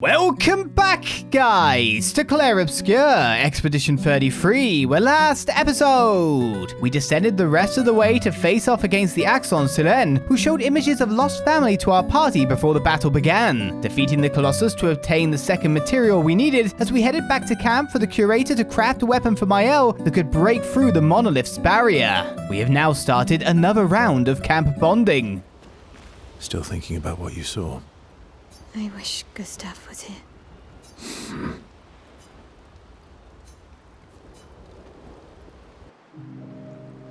Welcome back, guys, to Clair Obscur, Expedition 33, where last episode, we descended the rest of the way to face off against the Axon Silen, who showed images of lost family to our party before the battle began, defeating the Colossus to obtain the second material we needed as we headed back to camp for the Curator to craft a weapon for Maelle that could break through the Monolith's barrier. We have now started another round of camp bonding. Still thinking about what you saw? I wish Gustav was here.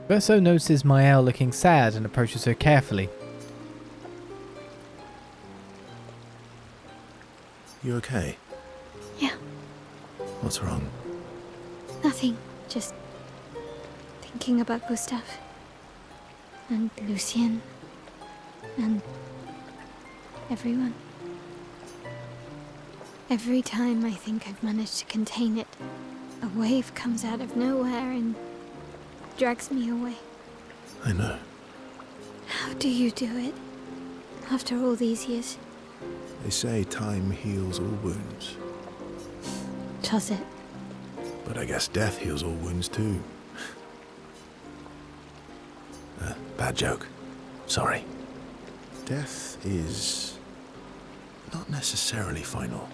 Verso notices Maelle looking sad and approaches her carefully. You okay? Yeah, What's wrong? nothing. Just thinking about Gustav. And Lucien. And everyone. Every time I think I've managed to contain it, a wave comes out of nowhere and drags me away. I know. How do you do it? After all these years? They say time heals all wounds. Does it? But I guess death heals all wounds too. Bad joke. Sorry. Death is not necessarily final.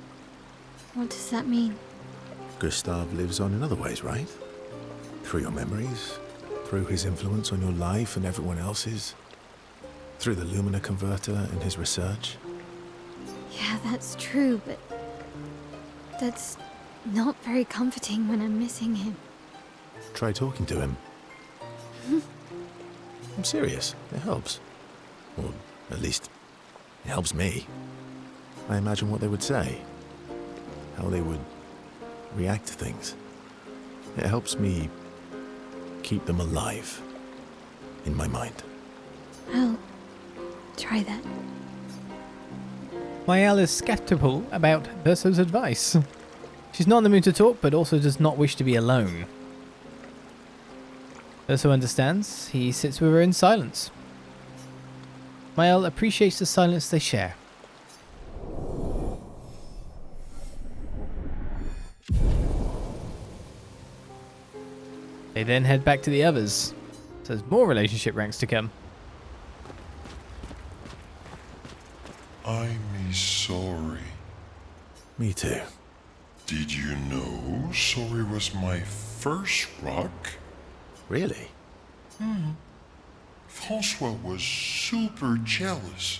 What does that mean? Gustav lives on in other ways, right? Through your memories, through his influence on your life and everyone else's, through the Lumina converter and his research. Yeah, that's true, but that's not very comforting when I'm missing him. Try talking to him. I'm serious. It helps. Or at least, it helps me. I imagine what they would say. How they would react to things. It helps me keep them alive in my mind. I'll try that. Maelle is skeptical about Verso's advice. She's not in the mood to talk, but also does not wish to be alone. Verso understands. He sits with her in silence. Maelle appreciates the silence they share. They then head back to the others. So there's more relationship ranks to come. I'm sorry. Me too. Did you know sorry was my first rock? Really? Francois was super jealous,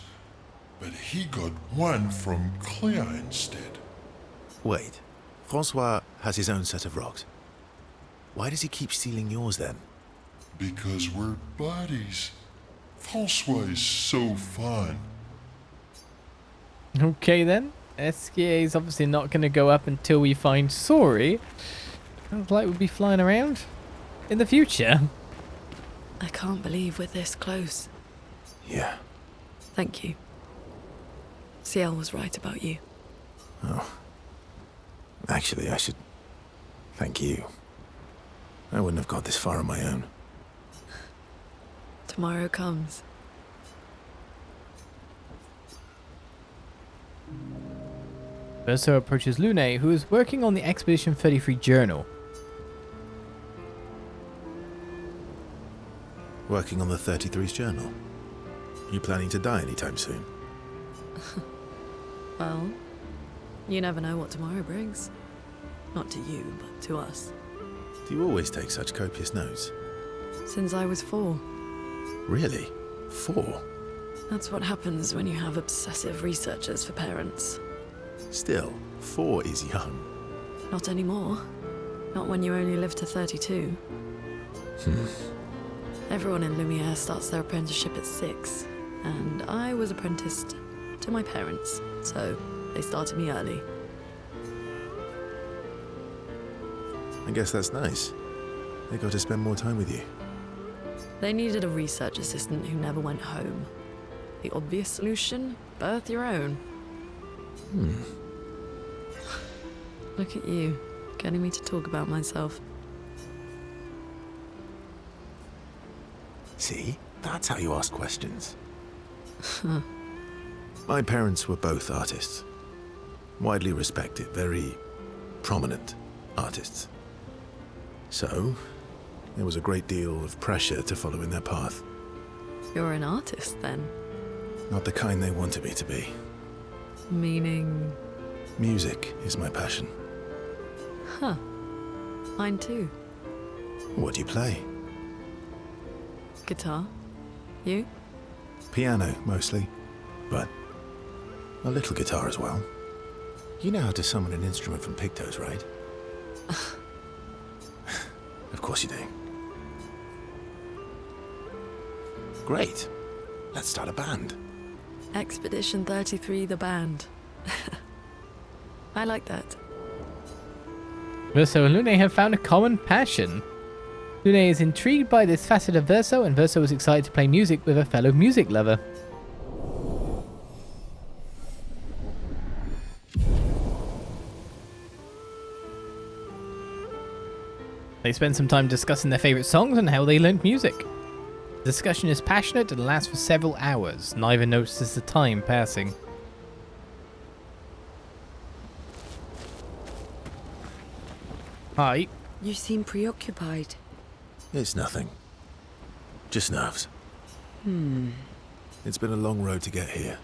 but he got one from Claire instead. Wait. Francois has his own set of rocks. Why does he keep stealing yours then? Because we're buddies. Francois is so fun. Okay then. SKA is obviously not going to go up until we find Sorry. Sounds like we'll be flying around in the future. I can't believe we're this close. Yeah. Thank you. Ciel was right about you. Oh. Actually, I should thank you. I wouldn't have got this far on my own. Tomorrow comes. Verso approaches Lune, who is working on the Expedition 33 journal. Working on the 33's journal. You planning to die anytime soon? Well, you never know what tomorrow brings. Not to you, but to us. Do you always take such copious notes? Since I was 4. Really? 4? That's what happens when you have obsessive researchers for parents. Still, 4 is young. Not anymore. Not when you only live to 32. Everyone in Lumière starts their apprenticeship at 6, and I was apprenticed to my parents, so they started me early. I guess that's nice. They got to spend more time with you. They needed a research assistant who never went home. The obvious solution? Birth your own. Look at you, getting me to talk about myself. See? That's how you ask questions. My parents were both artists. Widely respected, very prominent artists. So, there was a great deal of pressure to follow in their path. You're an artist, then? Not the kind they wanted me to be. Meaning? Music is my passion. Huh. Mine too. What do you play? Guitar. You? Piano, mostly. But a little guitar as well. You know how to summon an instrument from pigtoes, right? Of course you do. Great. Let's start a band. Expedition 33, the band. I like that. Verso and Lune have found a common passion. Lune is intrigued by this facet of Verso, and Verso is excited to play music with a fellow music lover. They spend some time discussing their favourite songs and how they learned music. The discussion is passionate and lasts for several hours. Neither notices the time passing. Hi. You seem preoccupied. It's nothing. Just nerves. It's been a long road to get here.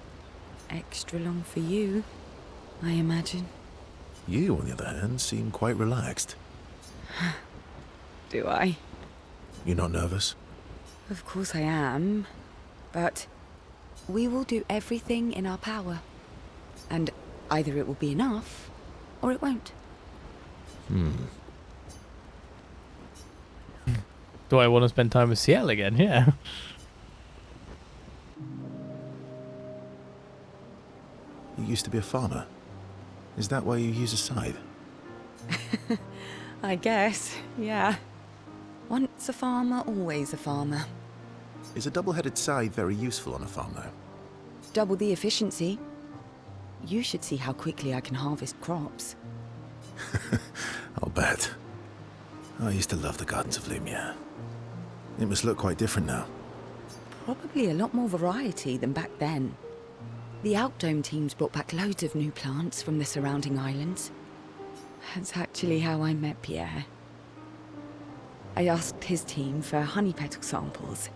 Extra long for you, I imagine. You, on the other hand, seem quite relaxed. Do I? You're not nervous? Of course I am. But we will do everything in our power. And either it will be enough, or it won't. Do I want to spend time with Ciel again? Yeah. You used to be a farmer. Is that why you use a scythe? I guess, yeah. Once a farmer, always a farmer. Is a double-headed scythe very useful on a farm, though? Double the efficiency. You should see how quickly I can harvest crops. I'll bet. I used to love the gardens of Lumière. It must look quite different now. Probably a lot more variety than back then. The Outdome teams brought back loads of new plants from the surrounding islands. That's actually how I met Pierre. I asked his team for honey petal samples.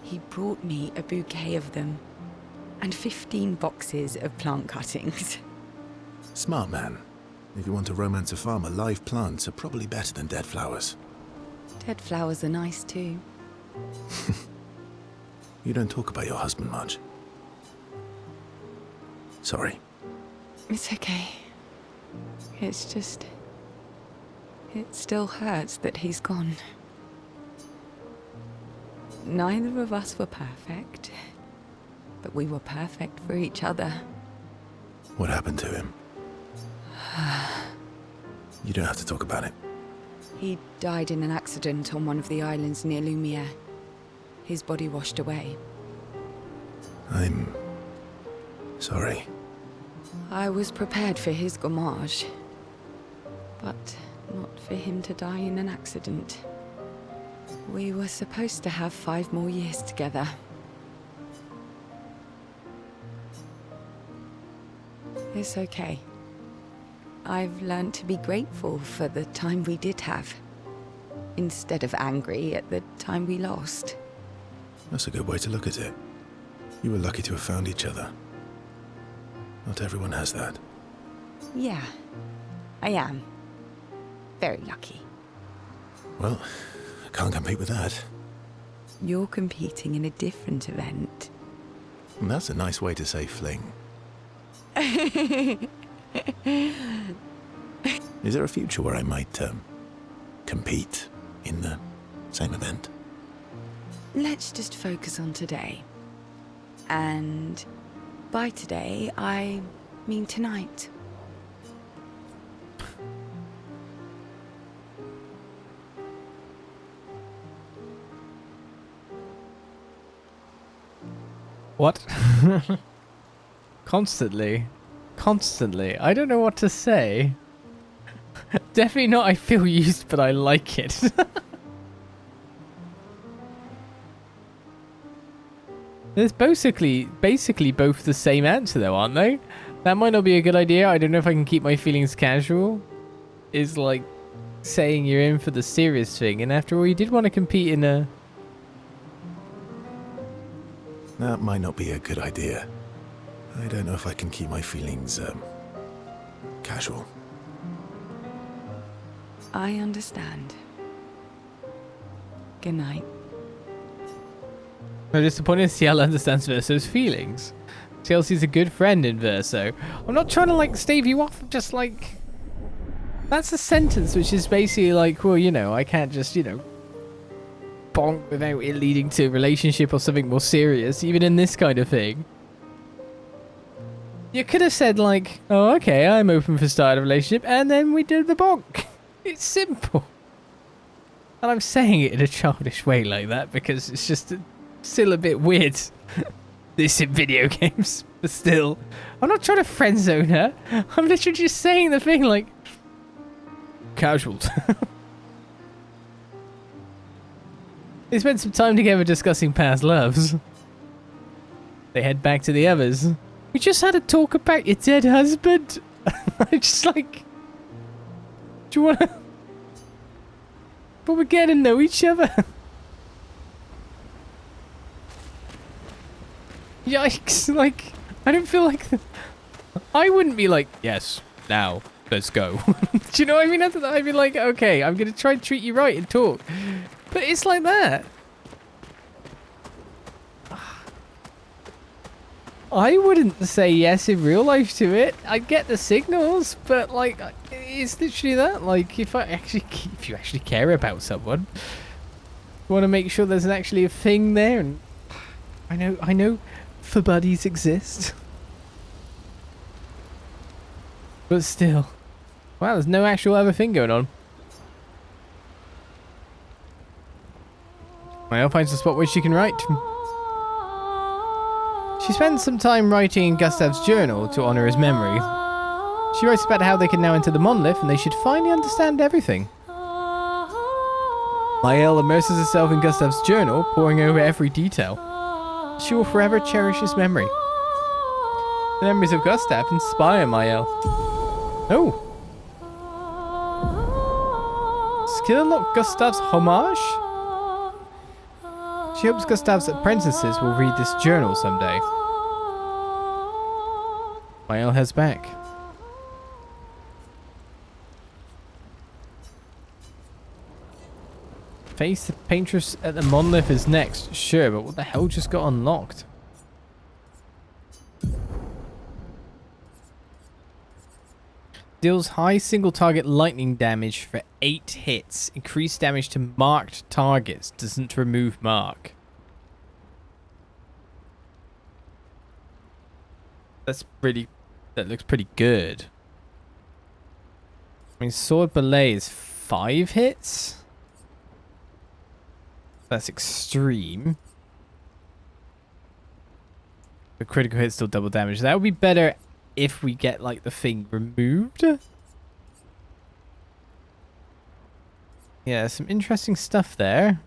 He brought me a bouquet of them, and 15 boxes of plant cuttings. Smart man. If you want to romance a farmer, live plants are probably better than dead flowers. Dead flowers are nice too. You don't talk about your husband much. Sorry. It's okay. It's just... it still hurts that he's gone. Neither of us were perfect, but we were perfect for each other. What happened to him? You don't have to talk about it. He died in an accident on one of the islands near Lumière. His body washed away. I'm... sorry. I was prepared for his Gommage, but not for him to die in an accident. We were supposed to have 5 more years together. It's okay. I've learned to be grateful for the time we did have, instead of angry at the time we lost. That's a good way to look at it. You were lucky to have found each other. Not everyone has that. Yeah, I am. Very lucky. Well, I can't compete with that. You're competing in a different event. And that's a nice way to say fling. Is there a future where I might, compete in the same event? Let's just focus on today. And by today, I mean tonight. What? Constantly. I don't know what to say. Definitely not I feel used, but I like it. There's basically both the same answer though, aren't they? That might not be a good idea. I don't know if I can keep my feelings casual. Is like saying you're in for the serious thing. And after all, you did want to compete in a... That might not be a good idea. I don't know if I can keep my feelings, casual. I understand. Good night. I'm disappointed Ciel understands Verso's feelings. Ciel sees a good friend in Verso. I'm not trying to like stave you off, I'm just like... That's a sentence which is basically like, well, you know, I can't just, you know, bonk without it leading to a relationship or something more serious, even in this kind of thing. You could have said like, oh, okay, I'm open for starting a relationship, and then we did the bonk. It's simple. And I'm saying it in a childish way like that because it's just still a bit weird. This in video games, but still. I'm not trying to friend zone her. I'm literally just saying the thing like... Casual. They spent some time together discussing past loves. They head back to the others. We just had a talk about your dead husband. I'm just like... Do you want to... But we're getting to know each other. Yikes, like, I don't feel like... I wouldn't be like, yes, now, let's go. Do you know what I mean? I'd be like, okay, I'm going to try and treat you right and talk. But it's like that. I wouldn't say yes in real life to it. I get the signals, but like, it's literally that. Like, if you actually care about someone, you want to make sure there's actually a thing there. And I know, for buddies exist, but still, wow, there's no actual other thing going on. Maelle finds a spot where she can write. She spends some time writing in Gustav's journal to honor his memory. She writes about how they can now enter the Monolith and they should finally understand everything. Maelle immerses herself in Gustav's journal, poring over every detail. She will forever cherish his memory. The memories of Gustav inspire Maelle. Oh! Skill unlock Gustav's homage? She hopes Gustav's apprentices will read this journal someday. Maelle heads back. Face the Paintress at the Monolith is next, sure, but what the hell just got unlocked? Deals high single target lightning damage for 8 hits. Increased damage to marked targets. Doesn't remove mark. That looks pretty good. I mean, Sword Belay is 5 hits? That's extreme. The critical hit still double damage. That would be better if we get like the thing removed. Yeah, some interesting stuff there.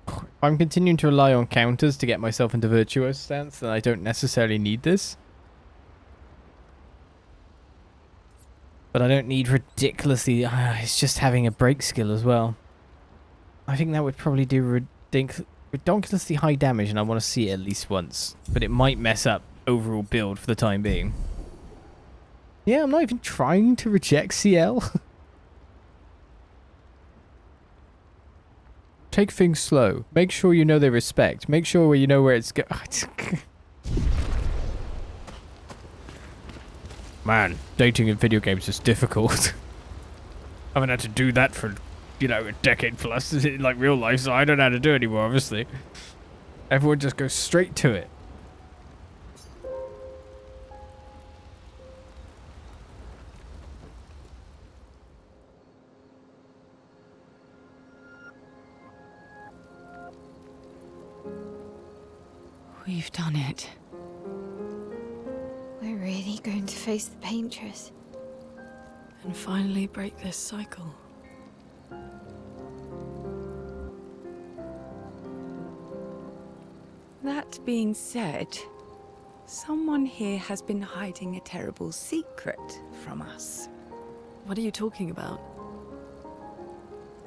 If I'm continuing to rely on counters to get myself into virtuoso stance, then I don't necessarily need this. But I don't need ridiculously... it's just having a break skill as well. I think that would probably do ridiculously high damage, and I want to see it at least once. But it might mess up overall build for the time being. Yeah, I'm not even trying to reject CL. Take things slow. Make sure you know they respect. Make sure you know where it's going. Man, dating in video games is difficult. I haven't had to do that for, you know, a decade plus in like real life, so I don't know how to do it anymore, obviously. Everyone just goes straight to it. We've done it. We're really going to face the Paintress. And finally break this cycle. That being said, someone here has been hiding a terrible secret from us. What are you talking about?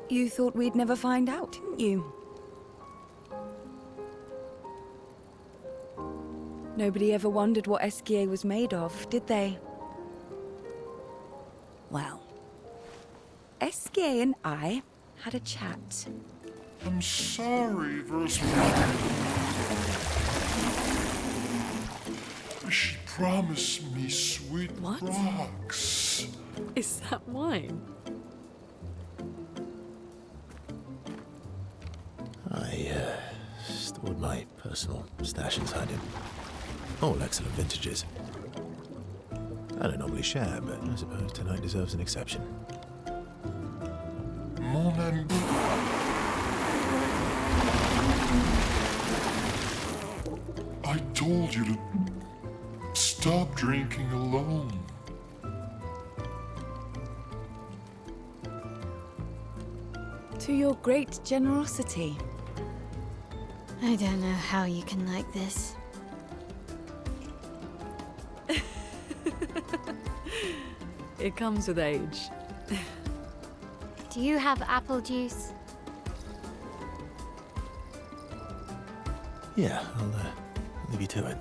You thought we'd never find out, didn't you? Nobody ever wondered what Esquier was made of, did they? Well, Esquier and I had a chat. I'm sorry, Versman. She promised me sweet What? rocks. Is that wine? I stored my personal stash inside him. All excellent vintages. I don't normally share, but I suppose tonight deserves an exception. Mon ami. I told you to stop drinking alone. To your great generosity. I don't know how you can like this. It comes with age. Do you have apple juice? Yeah, I'll leave you to it.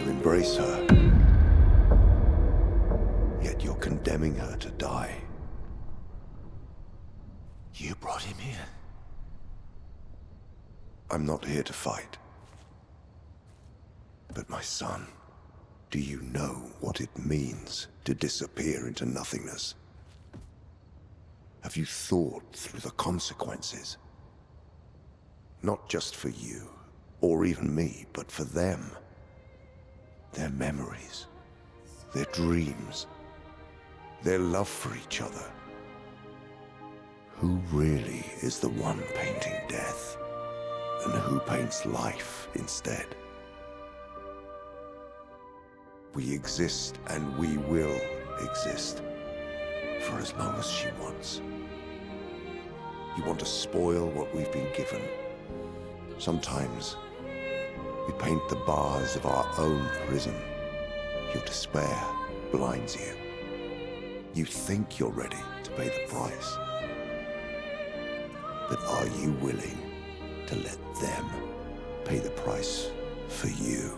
Embrace her, yet you're condemning her to die. You brought him here. I'm not here to fight. But my son, do you know what it means to disappear into nothingness? Have you thought through the consequences? Not just for you, or even me, but for them. Their memories, their dreams, their love for each other. Who really is the one painting death, and who paints life instead? We exist and we will exist for as long as she wants. You want to spoil what we've been given. Sometimes we paint the bars of our own prison. Your despair blinds you. You think you're ready to pay the price. But are you willing to let them pay the price for you?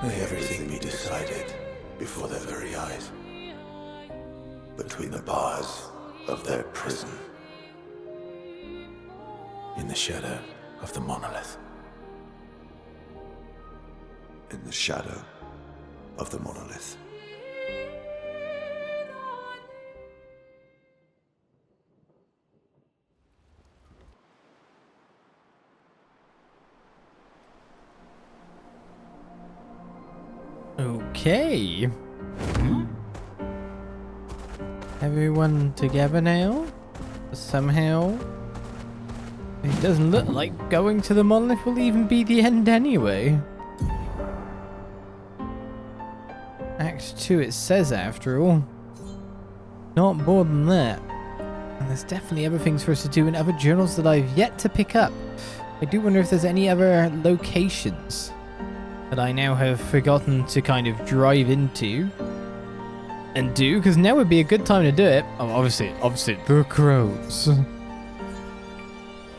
May everything be decided before their very eyes, between the bars of their prison, in the shadow of the Monolith. In the shadow of the Monolith. Okay. Everyone together now? Somehow? It doesn't look like going to the Monolith will even be the end anyway. Act 2 it says after all. Not more than that. And there's definitely other things for us to do in other journals that I've yet to pick up. I do wonder if there's any other locations that I now have forgotten to kind of drive into and do, because now would be a good time to do it. Oh, obviously the crows.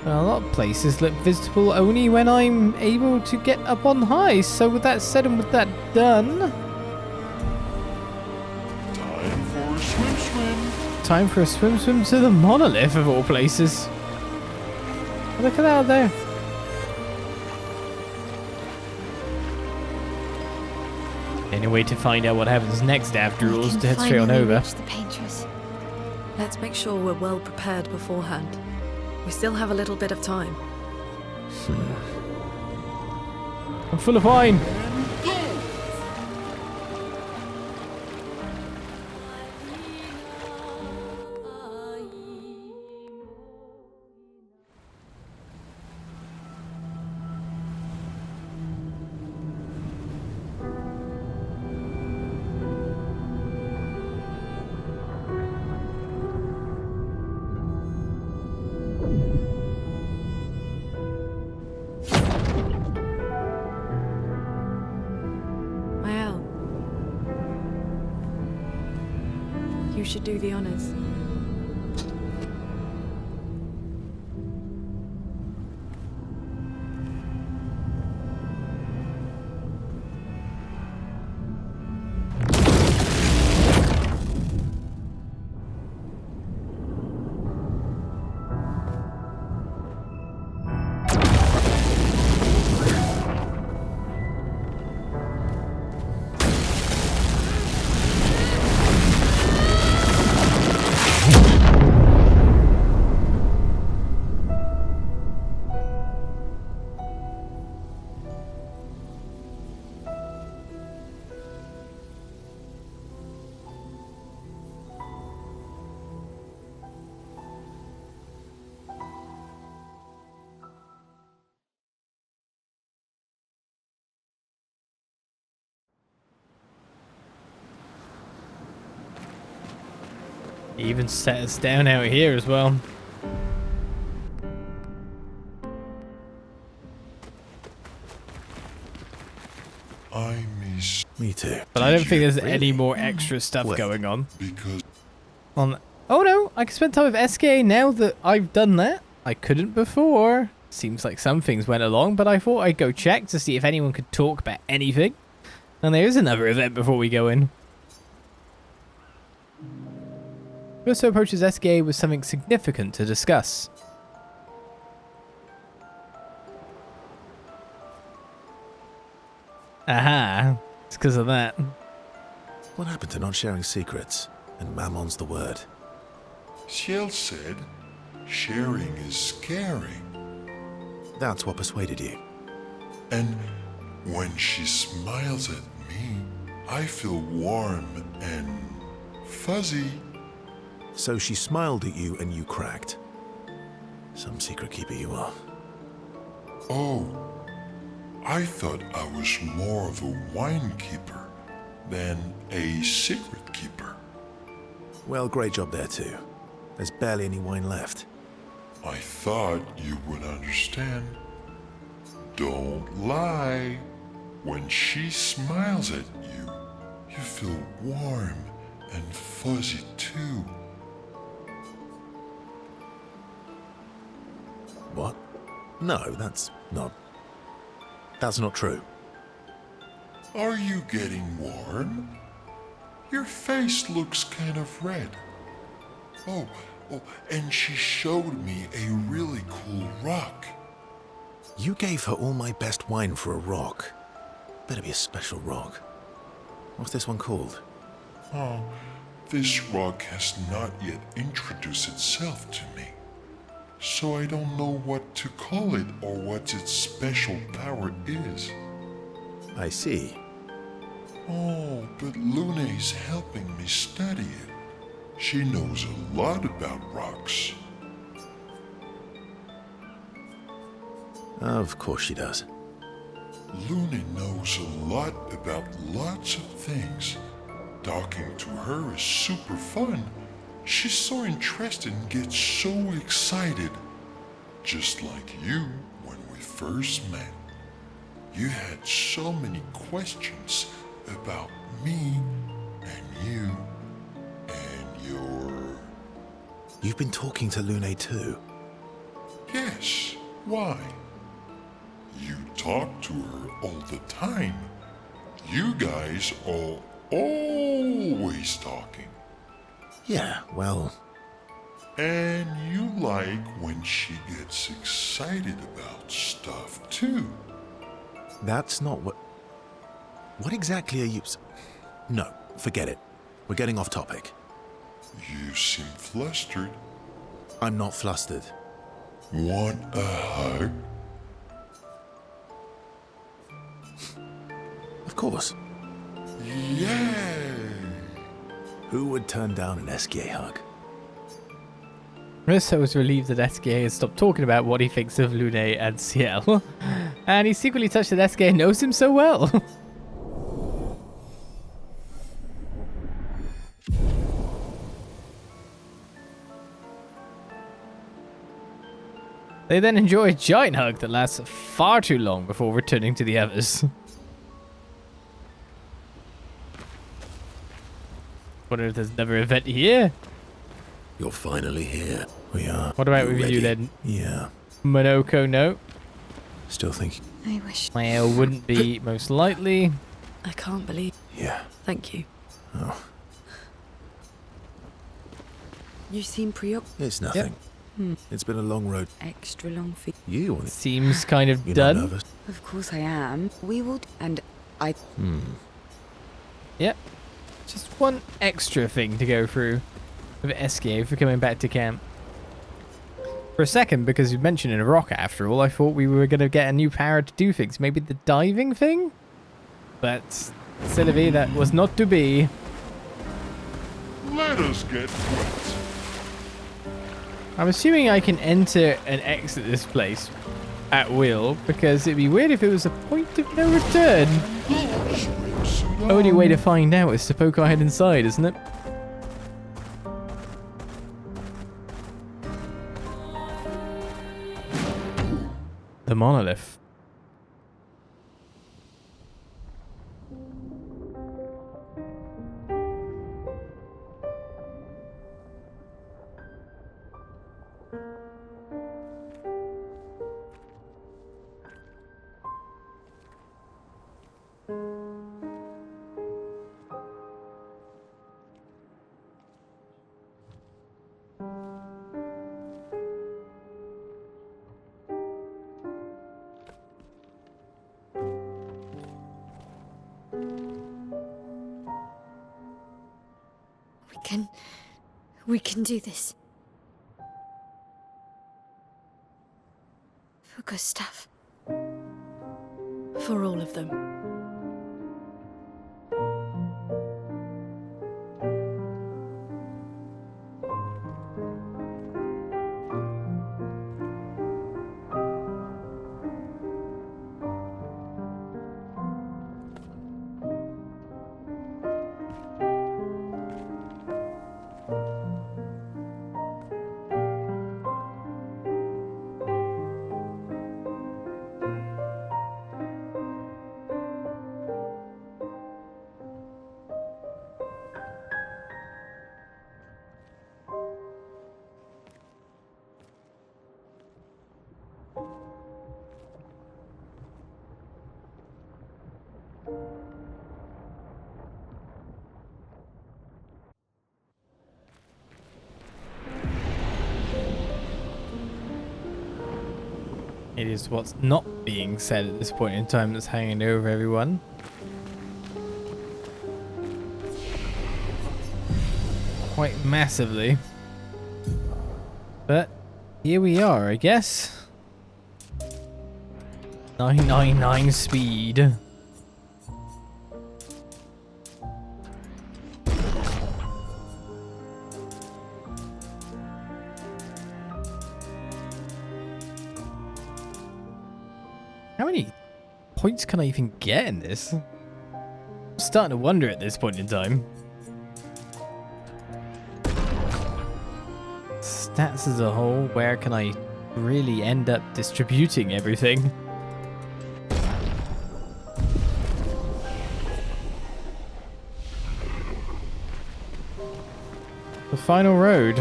Well, a lot of places look visitable only when I'm able to get up on high, so with that said and with that done... Time for a swim. Time for a swim to the Monolith of all places. Look at that out there. Any way to find out what happens next after all is to head straight on over. The Paintress. Let's make sure we're well prepared beforehand. We still have a little bit of time. I'm full of wine. Maelle, you should do the honors. He even set us down out here as well. I miss Me too. But I don't think there's Really? any more extra stuff Wait. going on. because Oh no, I can spend time with SKA now that I've done that. I couldn't before. Seems like some things went along, but I thought I'd go check to see if anyone could talk about anything. And there is another event before we go in. Urso approaches SKA with something significant to discuss. Aha, it's because of that. What happened to not sharing secrets? And Mammon's the word. Ciel said sharing is scary. That's what persuaded you. And when she smiles at me, I feel warm and fuzzy. So she smiled at you and you cracked. Some secret keeper you are. Oh, I thought I was more of a wine keeper than a secret keeper. Well, great job there too. There's barely any wine left. I thought you would understand. Don't lie. When she smiles at you, you feel warm and fuzzy too. What? No, that's not true. Are you getting warm? Your face looks kind of red. Oh, and she showed me a really cool rock. You gave her all my best wine for a rock. Better be a special rock. What's this one called? Oh, this rock has not yet introduced itself to me. So I don't know what to call it or what its special power is. I see. Oh, but Luna is helping me study it. She knows a lot about rocks. Of course she does. Luna knows a lot about lots of things. Talking to her is super fun. She's so interested and gets so excited. Just like you when we first met. You had so many questions about me and you and your... You've been talking to Lune too? Yes, why? You talk to her all the time. You guys are always talking. Yeah, well... And you like when she gets excited about stuff too. That's not what... What exactly are you... No, forget it. We're getting off topic. You seem flustered. I'm not flustered. Want a hug? Of course. Yay! Who would turn down an SKA hug? Risto was relieved that SKA has stopped talking about what he thinks of Lune and Ciel. And he's secretly touched that SKA knows him so well. They then enjoy a giant hug that lasts far too long before returning to the others. Wonder if there's another event here? You're finally here. We are. What about with ready? you then? Yeah. Monoko, no. Still thinking. I wish. Maelle wouldn't be, most likely. I can't believe. Yeah. Thank you. Oh, You seem preoccupied. it's nothing. It's been a long road. Extra long for You want it? Seems kind of You're done. not nervous? Of course I am. We will. And I. Yep. Just one extra thing to go through with SKA for coming back to camp. For a second, because you mentioned in a rock after all, I thought we were going to get a new power to do things. Maybe the diving thing? But, Sylvie, that was not to be. Let us get wet. I'm assuming I can enter and exit this place at will, because it'd be weird if it was a point of no return. Only way to find out is to poke our head inside, isn't it? The Monolith. We can do this. For Gustav. For all of them. It is what's not being said at this point in time that's hanging over everyone. quite massively. But here we are, I guess. 999 speed. How many points can I even get in this? I'm starting to wonder at this point in time. Stats as a whole, where can I really end up distributing everything? The final road.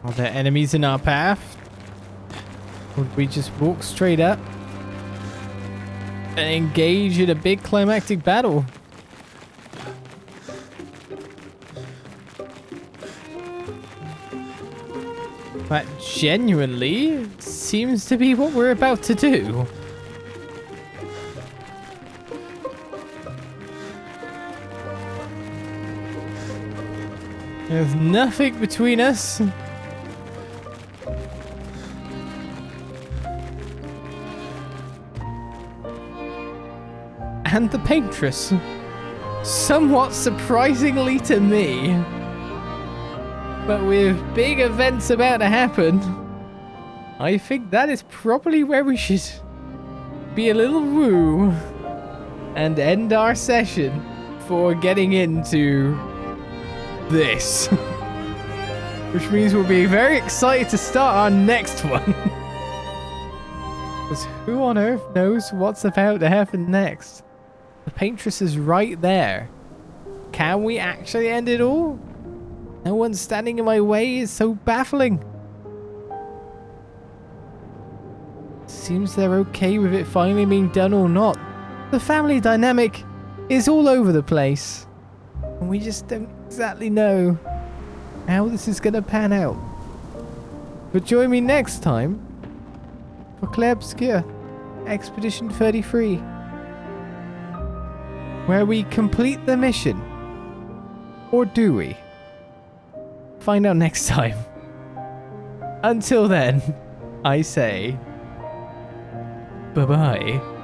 Are there enemies in our path? Would we just walk straight up and engage in a big climactic battle? That genuinely seems to be what we're about to do. There's nothing between us. And the Paintress. Somewhat surprisingly to me. But with big events about to happen, I think that is probably where we should be a little woo and end our session before getting into this. Which means we'll be very excited to start our next one. Because who on earth knows what's about to happen next? The Paintress is right there. Can we actually end it all? No one standing in my way is so baffling. Seems they're okay with it finally being done or not. The family dynamic is all over the place. And we just don't exactly know how this is going to pan out. But join me next time for Clair Obscur, Expedition 33. Where we complete the mission. Or do we? Find out next time. Until then, I say bye-bye.